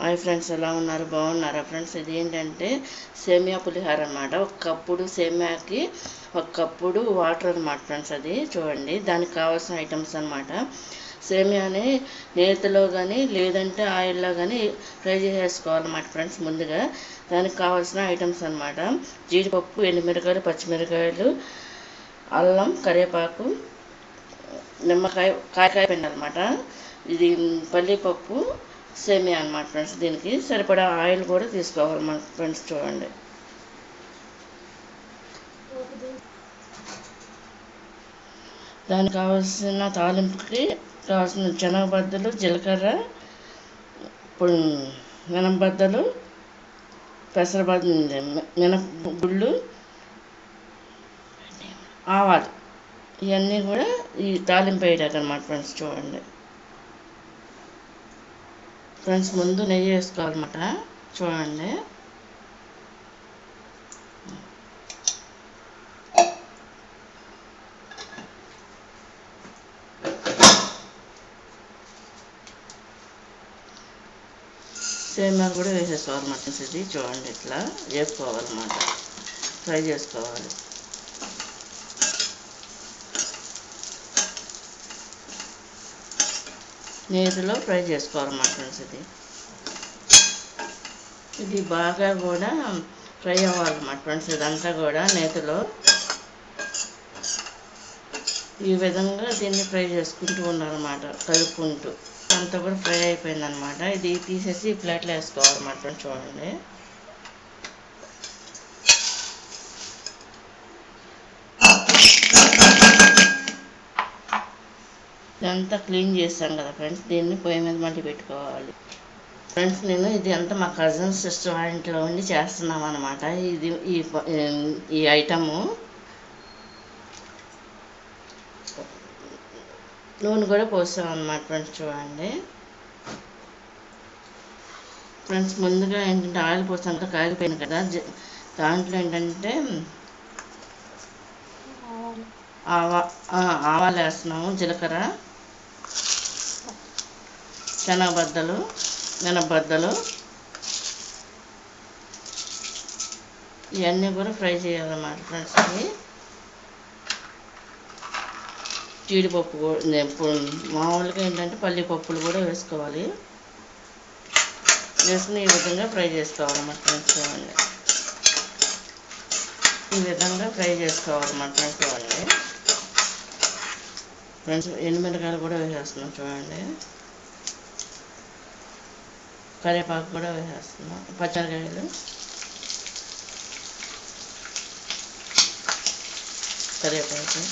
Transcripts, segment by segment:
Hi friends, ఎలా ఉన్నారు? బాగున్నారా ఫ్రెండ్స్? ఇది ఏంటంటే సేమియా పులిహార అనమాట. ఒక కప్పుడు సేమియాకి ఒక కప్పుడు వాటర్ అనమాట ఫ్రెండ్స్. అది చూడండి, దానికి కావాల్సిన ఐటమ్స్ అనమాట. సేమియాని నేతిలో కానీ లేదంటే ఆయిల్లో కానీ ఫ్రై చేసేసుకోవాలన్నమాట ఫ్రెండ్స్. ముందుగా దానికి కావాల్సిన ఐటమ్స్ అనమాట: జీడిపప్పు, ఎండుమిరకాయలు, పచ్చిమిరకాయలు, అల్లం, కరివేపాకు, నిమ్మకాయ, కాయకాయ పిండి అనమాట. ఇది పల్లీపప్పు, సేమియా అనమాట ఫ్రెండ్స్. దీనికి సరిపడా ఆయిల్ కూడా తీసుకోవాలన్నమాట ఫ్రెండ్స్. చూడండి, దానికి కావాల్సిన తాలింపుకి కావాల్సిన శనగబద్దలు, జీలకర్ర, మినపబద్దలు, మినపగుళ్ళు, ఆవాలు, ఇవన్నీ కూడా ఈ తాలింపు వేయడానికి అనమాట ఫ్రెండ్స్. చూడండి ఫ్రెండ్స్, ముందు నెయ్యి వేసుకోవాలన్నమాట. చూడండి, సేమియా కూడా వేసేసుకోవాలన్నమాట. ఇది చూడండి, ఇట్లా వేసుకోవాలన్నమాట, ఫ్రై చేసుకోవాలి. నేతిలో ఫ్రై చేసుకోవాలన్నమాట ఫ్రెండ్స్. ఇది బాగా కూడా ఫ్రై అవ్వాలన్నమాట ఫ్రెండ్స్. ఇదంతా కూడా నేతిలో ఈ విధంగా దీన్ని ఫ్రై చేసుకుంటూ ఉండాలన్నమాట, కలుపుకుంటూ. అంతా కూడా ఫ్రై అయిపోయిందనమాట. ఇది తీసేసి ప్లేట్లో వేసుకోవాలన్నమాట ఫ్రెండ్స్. చూడండి, ఇదంతా క్లీన్ చేస్తాం కదా ఫ్రెండ్స్. దీన్ని పొయ్యి మీద మళ్ళీ పెట్టుకోవాలి ఫ్రెండ్స్. నేను ఇది అంతా మా కజిన్ సిస్టర్ ఇంట్లో ఉండి చేస్తున్నాం అనమాట. ఇది ఈ ఐటము నూనె కూడా పోస్తాం అనమాట ఫ్రెండ్స్. చూడండి ఫ్రెండ్స్, ముందుగా ఏంటంటే ఆయిల్ పోస్తాం కదా, కాగిపోయింది కదా. దాంట్లో ఏంటంటే ఆవాలు వేస్తున్నాము, జీలకర్ర, శనగబద్దలు, మినపబద్దలు, ఇవన్నీ కూడా ఫ్రై చేయాలన్నమాట ఫ్రెండ్స్. జీడిపప్పు మామూలుగా ఏంటంటే పల్లీపప్పులు కూడా వేసుకోవాలి. వేసుకుని ఈ విధంగా ఫ్రై చేసుకోవాలన్నమాట ఫ్రెండ్స్. చూడండి, ఈ విధంగా ఫ్రై చేసుకోవాలన్నమాట ఫ్రెండ్స్. చూడండి ఫ్రెండ్స్, ఎండుమిరకాయలు కూడా వేసేస్తున్నాం. చూడండి, కరివేపాకు కూడా వేసేస్తున్నాం, పచ్చిమిరకాయలు, కరివేపాకు.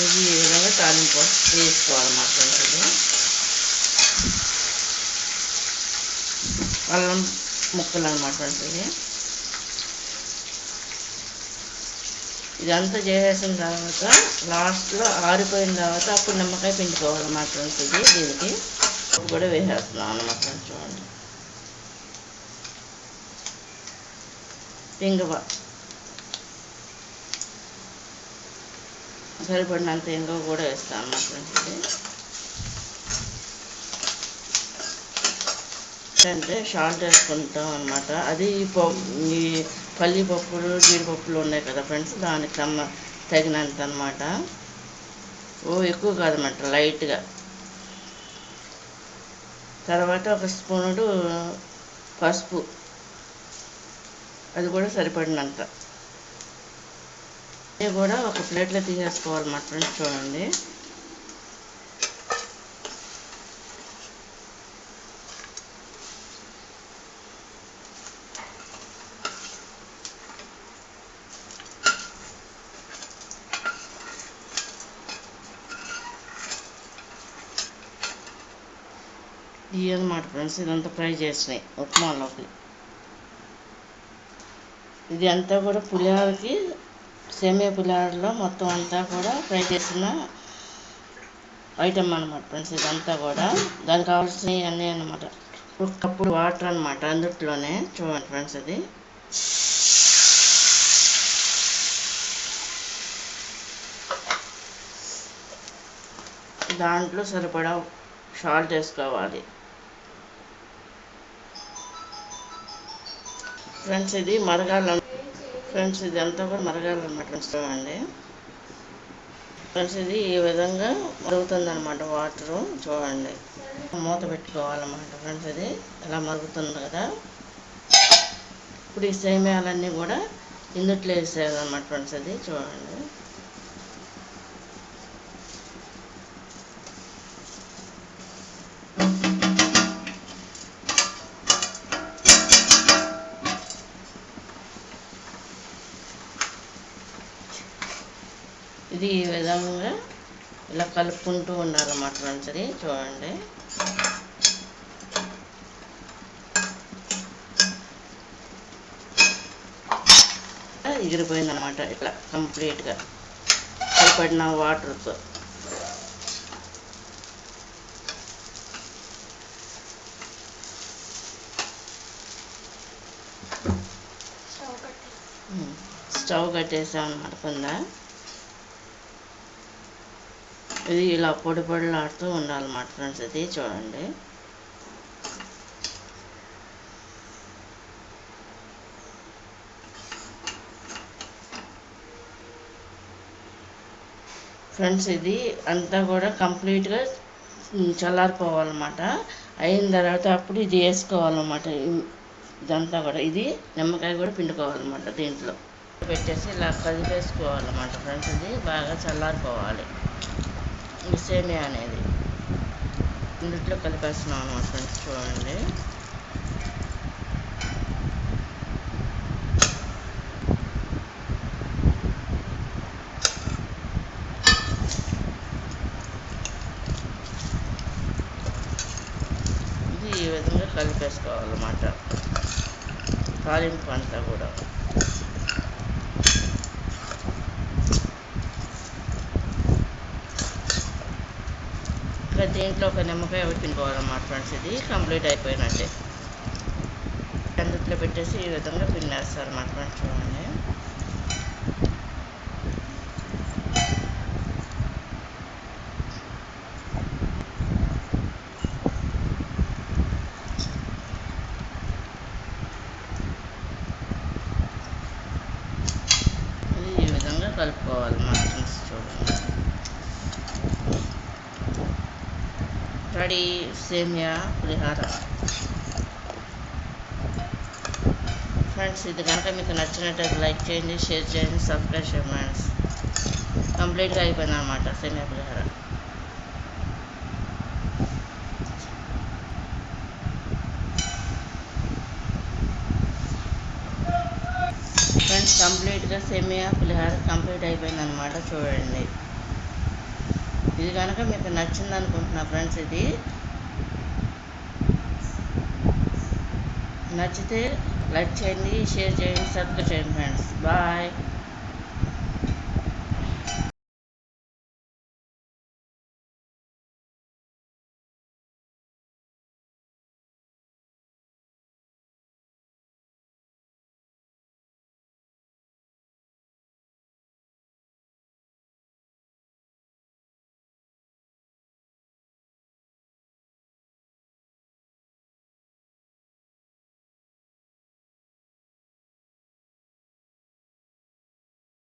ఇది ఈ విధంగా తాలింపు వేసుకోవాలన్నమాట ఫ్రెండ్స్. అల్లం ముక్కలు అన్నమాట ఫ్రెండ్స్. ఇదంతా చేసేసిన తర్వాత లాస్ట్లో ఆరిపోయిన తర్వాత అప్పుడు నిమ్మకాయ పిండుకోవాలన్నమాట ఫ్రెండ్స్. దీనికి కూడా వేసేస్తున్నాం అన్నమాట ఫ్రెండ్స్. చూడండి, ఇంగువ సరిపడినంత ఇంగువ కూడా వేస్తాం అన్నమాట ఫ్రెండ్స్. అంటే సాల్ట్ వేసుకుంటాం అనమాట. అది ఈ పల్లీపప్పులు, జీడిపప్పులు ఉన్నాయి కదా ఫ్రెండ్స్, దానికి తగినంత అనమాట. ఎక్కువ కాదన్నమాట, లైట్గా. తర్వాత ఒక స్పూనుడు పసుపు, అది కూడా సరిపడినంత. ఇది కూడా ఒక ప్లేట్లో తీసేసుకోవాలన్నమాట ఫ్రెండ్స్. చూడండి, ఇవి అన్నమాట ఫ్రెండ్స్. ఇదంతా ఫ్రై చేసినాయి ఉప్మాలోకి. ఇది అంతా కూడా పులిహోరకి, సేమియా పులిహోరలో మొత్తం అంతా కూడా ఫ్రై చేసిన ఐటమ్ అనమాట ఫ్రెండ్స్. ఇదంతా కూడా దానికి కావాల్సినవి అన్నీ అనమాట. ఒక కప్పుడు వాటర్ అనమాట అందుట్లోనే. చూడండి ఫ్రెండ్స్, అది దాంట్లో సరిపడా సాల్ట్ వేసుకోవాలి. ఫ్రెండ్స్ ఇది అంతా కూడా మరగాలన్నమాట. చూడండి ఫ్రెండ్స్, ఇది ఈ విధంగా మరుగుతుందన్నమాట వాటరు. చూడండి, మూత పెట్టుకోవాలన్నమాట. ఫ్రెండ్స్, ఇది ఇలా మరుగుతుంది కదా. ఇప్పుడు ఈ సేమియాలన్నీ కూడా ఇందుట్లో వేసేయాలన్నమాట. ఫ్రెండ్స్, ఇది చూడండి. ఇది ఈ విధంగా ఇలా కలుపుకుంటూ ఉండాలన్నమాట. ఫ్రెండ్స్, ఇది చూడండి. ఎగిరిపోయిందన్నమాట ఇట్లా కంప్లీట్గా కలిపడిన వాటర్తో. స్టవ్ కట్టేసామన్నమాట కింద. ఇది ఇలా పొడి పొడిలాడుతూ ఉండాలన్నమాట. ఫ్రెండ్స్, ఇది చూడండి. ఫ్రెండ్స్, ఇది అంతా కూడా కంప్లీట్గా చల్లారిపోవాలన్నమాట. అయిన తర్వాత అప్పుడు ఇది వేసుకోవాలన్నమాట. ఇదంతా కూడా ఇది నిమ్మకాయ కూడా పిండుకోవాలన్నమాట. దీంట్లో పెట్టేసి ఇలా కలిపేసుకోవాలన్నమాట. ఫ్రెండ్స్, ఇది బాగా చల్లారిపోవాలి. ఈ సేమియా అనేది ఇందులో కలిపేస్తున్నాం అన్నమాట. ఫ్రెండ్స్, చూడండి. ఇది ఈ విధంగా కలిపేసుకోవాలన్నమాట. తాలింపు అంతా కూడా. దీంట్లో ఒక నిమ్మకాయ పిండుకోవాలన్నమాట. ఫ్రెండ్స్, ఇది కంప్లీట్ అయిపోయినట్టే. అందుట్లో పెట్టేసి ఈ విధంగా పిండేస్తారన్నమాట. ఫ్రెండ్స్, చూడండి. ఇది ఈ విధంగా కలుపుకోవాలన్నమాట. ఫ్రెండ్స్, చూడండి. రెడీ సేమియా పులిహార. ఫ్రెండ్స్, ఇది కనుక మీకు నచ్చినట్టయితే లైక్ చేయండి, షేర్ చేయండి, సబ్స్క్రైబ్ చేయండి. ఫ్రెండ్స్, కంప్లీట్గా అయిపోయింది అన్నమాట సేమియా పులిహార. ఫ్రెండ్స్, కంప్లీట్గా సేమియా పులిహార కంప్లీట్ అయిపోయింది అన్నమాట. చూడండి, ఇది కనుక మీకు నచ్చింది అనుకుంటున్నా. ఫ్రెండ్స్, ఇది నచ్చితే లైక్ చేయండి, షేర్ చేయండి, సబ్స్క్రైబ్ చేయండి. Friends, bye.